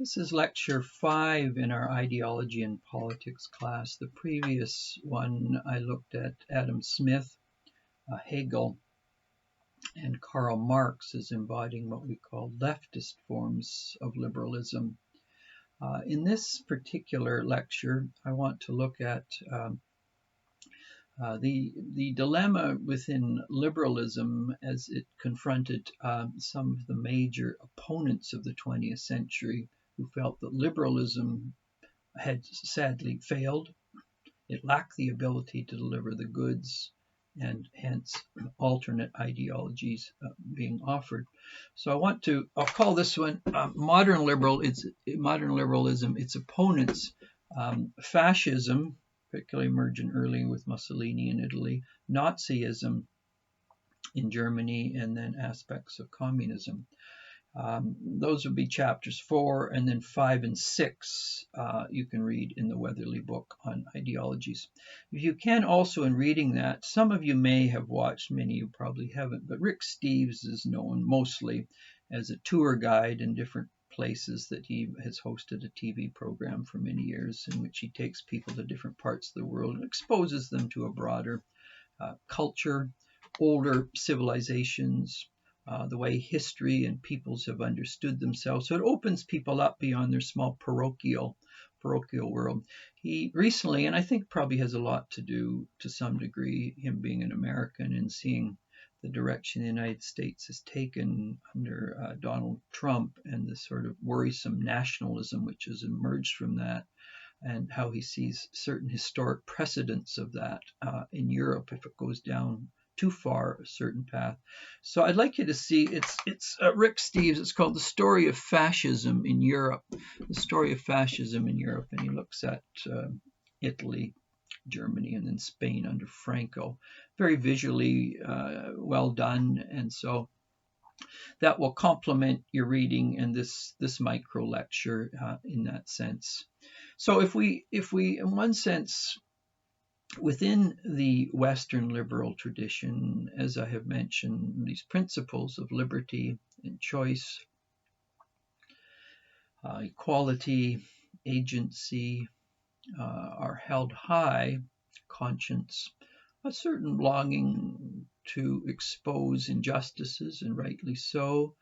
This is lecture 5 in our ideology and politics class. The previous one I looked at Adam Smith, Hegel, and Karl Marx as embodying what we call leftist forms of liberalism. In this particular lecture, I want to look at the dilemma within liberalism as it confronted some of the major opponents of the 20th century who felt that liberalism had sadly failed. It lacked the ability to deliver the goods, and hence alternate ideologies being offered. So I'll call this one modern liberalism, its opponents, fascism, particularly emerging early with Mussolini in Italy, Nazism in Germany, and then aspects of communism. Those would be chapters 4, and then 5 and 6 you can read in the Weatherly book on ideologies. You can also, in reading that, some of you may have watched, many of you probably haven't, but Rick Steves is known mostly as a tour guide in different places that he has hosted a TV program for many years in which he takes people to different parts of the world and exposes them to a broader culture, older civilizations, the way history and peoples have understood themselves. So it opens people up beyond their small parochial world. He recently, and I think probably has a lot to do to some degree, him being an American and seeing the direction the United States has taken under Donald Trump and the sort of worrisome nationalism which has emerged from that, and how he sees certain historic precedents of that in Europe if it goes down too far a certain path. So I'd like you to see, it's Rick Steves, it's called The Story of Fascism in Europe. The Story of Fascism in Europe, and he looks at Italy, Germany, and then Spain under Franco. Very visually well done, and so that will complement your reading and this micro lecture in that sense. So if we in one sense, within the Western liberal tradition, as I have mentioned, these principles of liberty and choice, equality, agency are held high, conscience, a certain longing to expose injustices, and rightly so.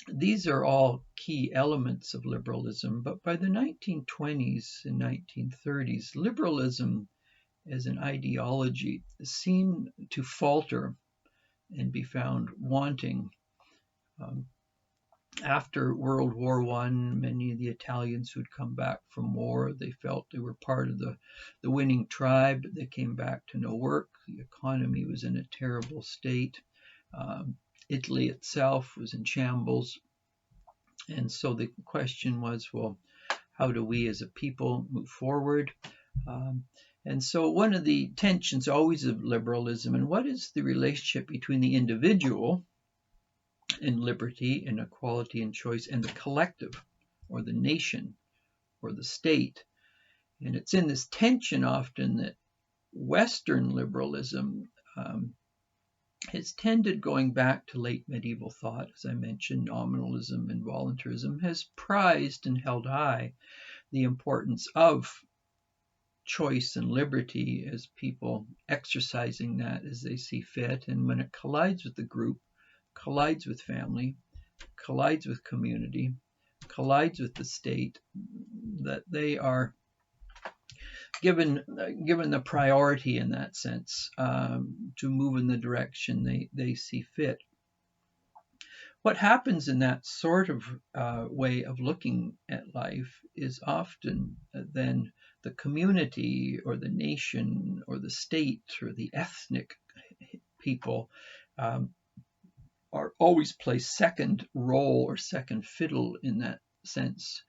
These are all key elements of liberalism, but by the 1920s and 1930s, liberalism as an ideology seemed to falter and be found wanting. After World War I, many of the Italians who'd come back from war, they felt they were part of the winning tribe. They came back to no work. The economy was in a terrible state. Italy itself was in shambles. And so the question was, well, how do we as a people move forward? And so one of the tensions always of liberalism, and what is the relationship between the individual and liberty and equality and choice and the collective or the nation or the state? And it's in this tension often that Western liberalism has tended, going back to late medieval thought, as I mentioned, nominalism and voluntarism, has prized and held high the importance of choice and liberty as people exercising that as they see fit. And when it collides with the group, collides with family, collides with community, collides with the state, that they are given the priority in that sense to move in the direction they see fit. What happens in that sort of way of looking at life is often then the community or the nation or the state or the ethnic people are always play second role or second fiddle in that sense.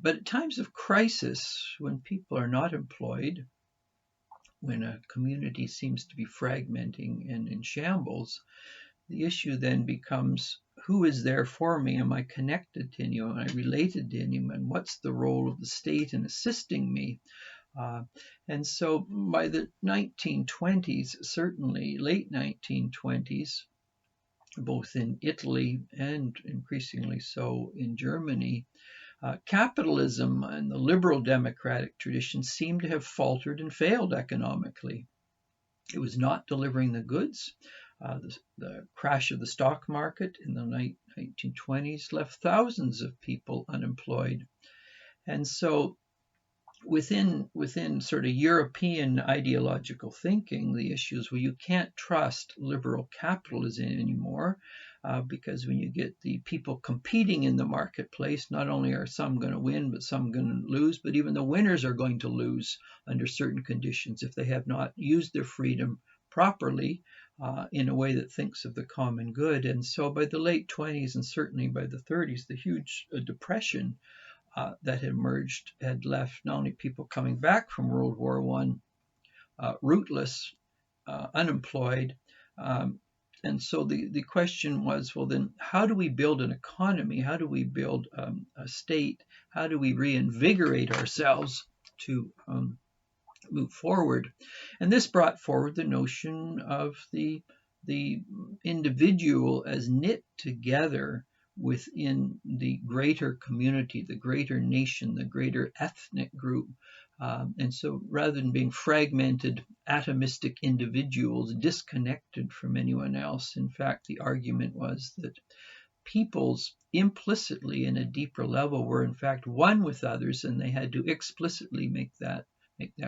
But at times of crisis, when people are not employed, when a community seems to be fragmenting and in shambles, the issue then becomes, who is there for me? Am I connected to anyone? Am I related to anyone? What's the role of the state in assisting me? And so by the 1920s, certainly late 1920s, both in Italy and increasingly so in Germany, capitalism and the liberal democratic tradition seemed to have faltered and failed economically. It was not delivering the goods. The crash of the stock market in the 1920s left thousands of people unemployed. And so within sort of European ideological thinking, the issue is, well, you can't trust liberal capitalism anymore, because when you get the people competing in the marketplace, not only are some going to win, but some going to lose, but even the winners are going to lose under certain conditions if they have not used their freedom properly, in a way that thinks of the common good. And so by the late 20s and certainly by the 30s, the huge depression that had emerged had left not only people coming back from World War I rootless, unemployed. And so the question was, well, then how do we build an economy? How do we build a state? How do we reinvigorate ourselves to move forward? And this brought forward the notion of the individual as knit together within the greater community, the greater nation, the greater ethnic group. And so rather than being fragmented, atomistic individuals disconnected from anyone else, in fact, the argument was that peoples implicitly in a deeper level were in fact one with others, and they had to explicitly make that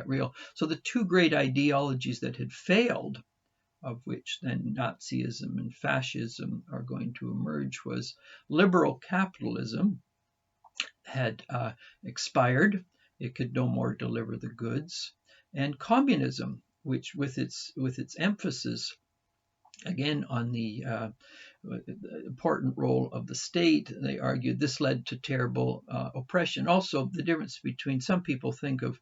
real. So the two great ideologies that had failed, of which then Nazism and fascism are going to emerge, was liberal capitalism had expired. It could no more deliver the goods. And communism, which with its emphasis again on the important role of the state, they argued this led to terrible oppression. Also, the difference between, some people think of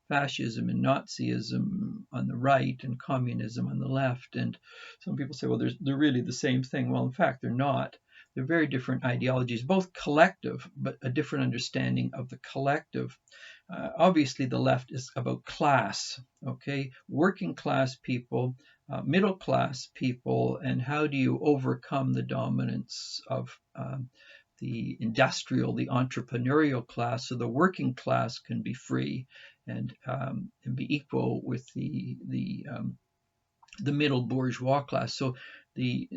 fascism and Nazism on the right and communism on the left, and some people say, well, they're really the same thing. Well, in fact, they're not. They're very different ideologies, both collective, but a different understanding of the collective. Obviously, the left is about class, okay? Working class people, middle class people, and how do you overcome the dominance of the industrial, the entrepreneurial class, so the working class can be free and be equal with the middle bourgeois class. So the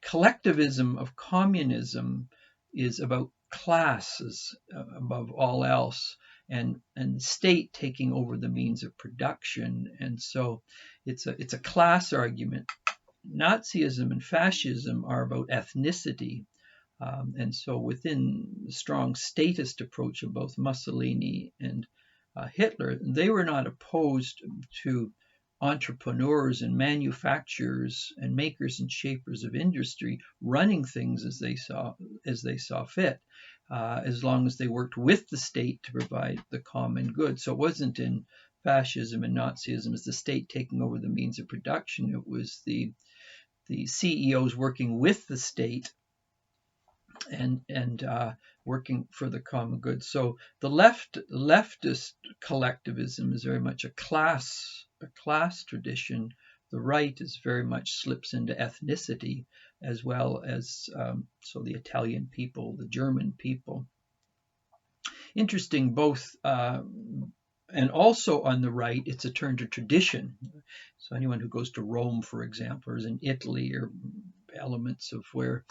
collectivism of communism is about classes above all else, and the state taking over the means of production. And so it's a class argument. Nazism and fascism are about ethnicity. And so within the strong statist approach of both Mussolini and Hitler, they were not opposed to entrepreneurs and manufacturers and makers and shapers of industry running things as they saw fit, as long as they worked with the state to provide the common good. So it wasn't in fascism and Nazism as the state taking over the means of production. It was the CEOs working with the state and working for the common good. So the leftist collectivism is very much a class tradition. The right is very much slips into ethnicity, as well as so the Italian people, the German people. Interesting, both and also on the right, it's a turn to tradition. So anyone who goes to Rome, for example, or is in Italy, or elements of where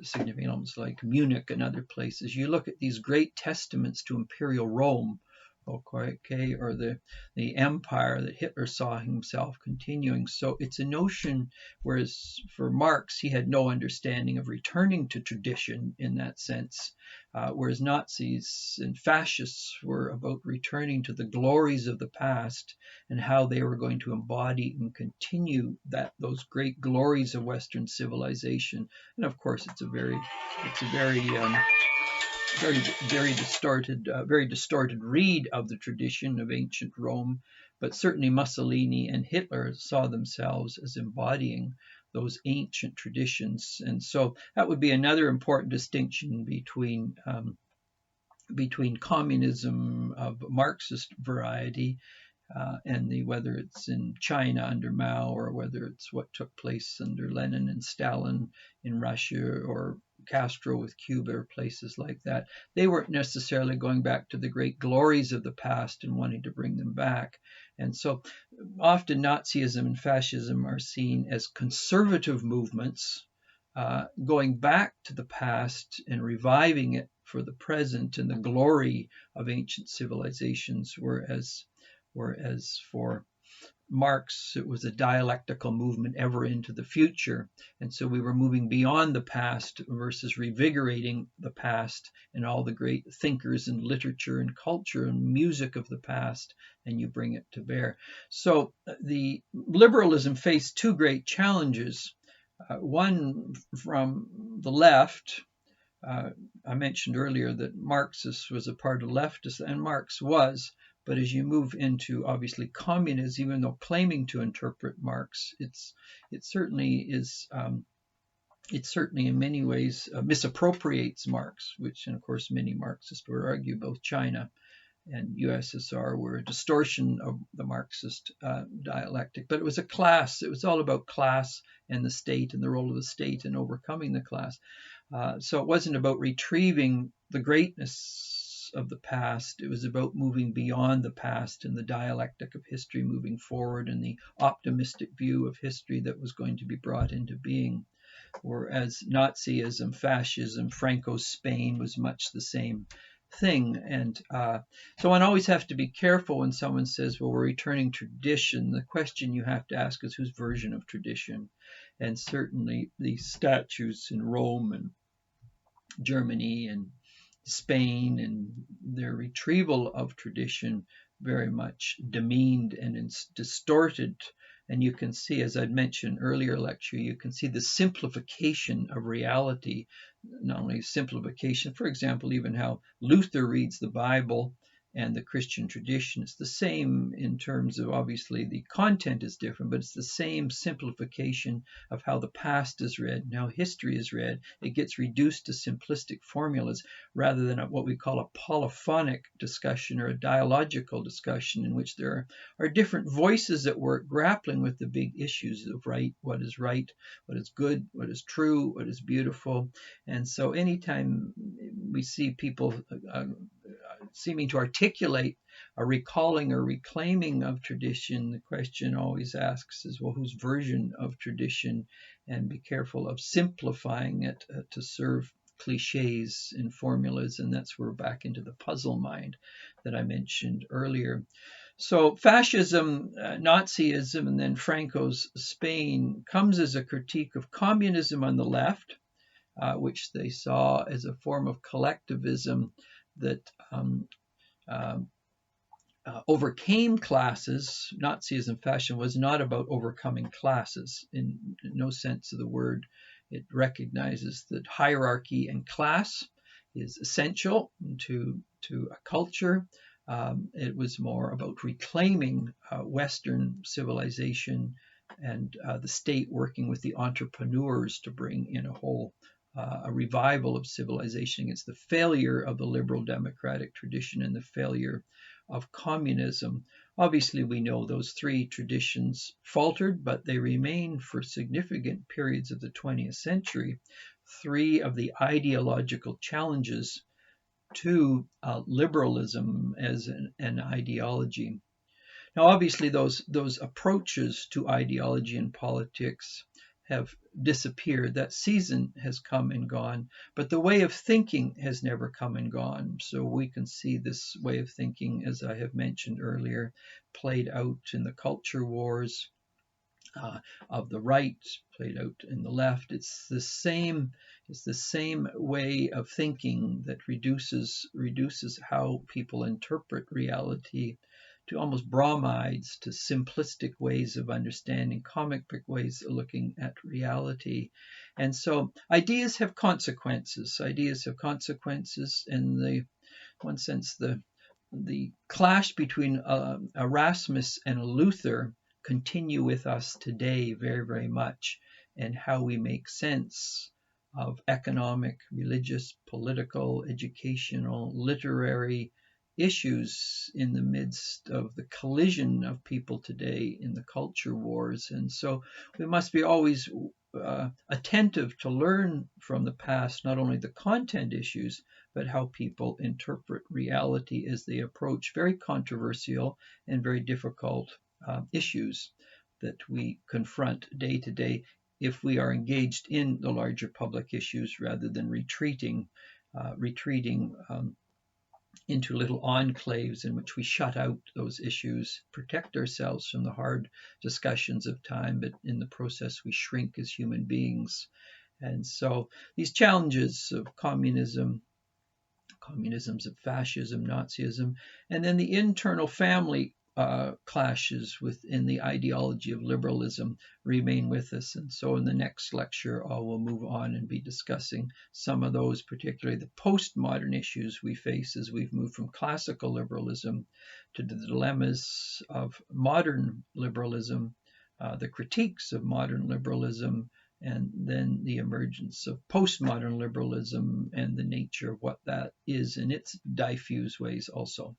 significant elements like Munich and other places, you look at these great testaments to imperial Rome, okay, or the empire that Hitler saw himself continuing. So it's a notion, whereas for Marx, he had no understanding of returning to tradition in that sense, whereas Nazis and fascists were about returning to the glories of the past and how they were going to embody and continue those great glories of Western civilization. And of course, it's a very distorted read of the tradition of ancient Rome, but certainly Mussolini and Hitler saw themselves as embodying those ancient traditions. And so that would be another important distinction between communism of Marxist variety and whether it's in China under Mao, or whether it's what took place under Lenin and Stalin in Russia, or Castro with Cuba, or places like that. They weren't necessarily going back to the great glories of the past and wanting to bring them back. And so often Nazism and fascism are seen as conservative movements, going back to the past and reviving it for the present and the glory of ancient civilizations, whereas for Marx, it was a dialectical movement ever into the future. And so we were moving beyond the past versus revigorating the past and all the great thinkers and literature and culture and music of the past, and you bring it to bear. So the liberalism faced two great challenges. One from the left. I mentioned earlier that Marxist was a part of leftists, and Marx was. But as you move into obviously communism, even though claiming to interpret Marx, it certainly is. It certainly, in many ways, misappropriates Marx, which, and of course, many Marxists would argue both China and USSR were a distortion of the Marxist dialectic. But it was a class. It was all about class and the state and the role of the state in overcoming the class. So it wasn't about retrieving the greatness of the past. It was about moving beyond the past and the dialectic of history moving forward, and the optimistic view of history that was going to be brought into being. Whereas Nazism, fascism, Franco's Spain was much the same thing. And so one always has to be careful when someone says, well, we're returning tradition. The question you have to ask is, whose version of tradition? And certainly the statues in Rome and Germany and Spain and their retrieval of tradition very much demeaned and distorted. And you can see, as I'd mentioned earlier lecture, you can see the simplification of reality, not only simplification, for example, even how Luther reads the Bible and the Christian tradition. It's the same in terms of, obviously, the content is different, but it's the same simplification of how the past is read and how history is read. It gets reduced to simplistic formulas rather than what we call a polyphonic discussion or a dialogical discussion, in which there are different voices at work grappling with the big issues of right, what is good, what is true, what is beautiful. And so anytime we see people seeming to articulate a recalling or reclaiming of tradition, the question always asks is, well, whose version of tradition? And be careful of simplifying it to serve cliches and formulas. And that's where we're back into the puzzle mind that I mentioned earlier. So fascism, Nazism, and then Franco's Spain comes as a critique of communism on the left, which they saw as a form of collectivism that overcame classes. Nazism, fascism was not about overcoming classes in no sense of the word. It recognizes that hierarchy and class is essential to a culture. It was more about reclaiming Western civilization and the state working with the entrepreneurs to bring in a revival of civilization against the failure of the liberal democratic tradition and the failure of communism. Obviously, we know those three traditions faltered, but they remain for significant periods of the 20th century three of the ideological challenges to liberalism as an ideology. Now, obviously, those approaches to ideology and politics have disappeared. That season has come and gone, but the way of thinking has never come and gone. So we can see this way of thinking, as I have mentioned earlier, played out in the culture wars of the right, played out in the left. It's the same way of thinking that reduces how people interpret reality to almost bromides, to simplistic ways of understanding, comic book ways of looking at reality. And so ideas have consequences. Ideas have consequences. In the one sense, the clash between Erasmus and Luther continue with us today very, very much, and how we make sense of economic, religious, political, educational, literary, issues in the midst of the collision of people today in the culture wars. And so we must be always attentive to learn from the past, not only the content issues, but how people interpret reality as they approach very controversial and very difficult issues that we confront day to day if we are engaged in the larger public issues rather than retreating into little enclaves in which we shut out those issues, protect ourselves from the hard discussions of time, but in the process we shrink as human beings. And so these challenges of communisms of fascism, Nazism, and then the internal family clashes within the ideology of liberalism remain with us. And so in the next lecture, we'll move on and be discussing some of those, particularly the postmodern issues we face as we've moved from classical liberalism to the dilemmas of modern liberalism, the critiques of modern liberalism, and then the emergence of postmodern liberalism and the nature of what that is in its diffuse ways also.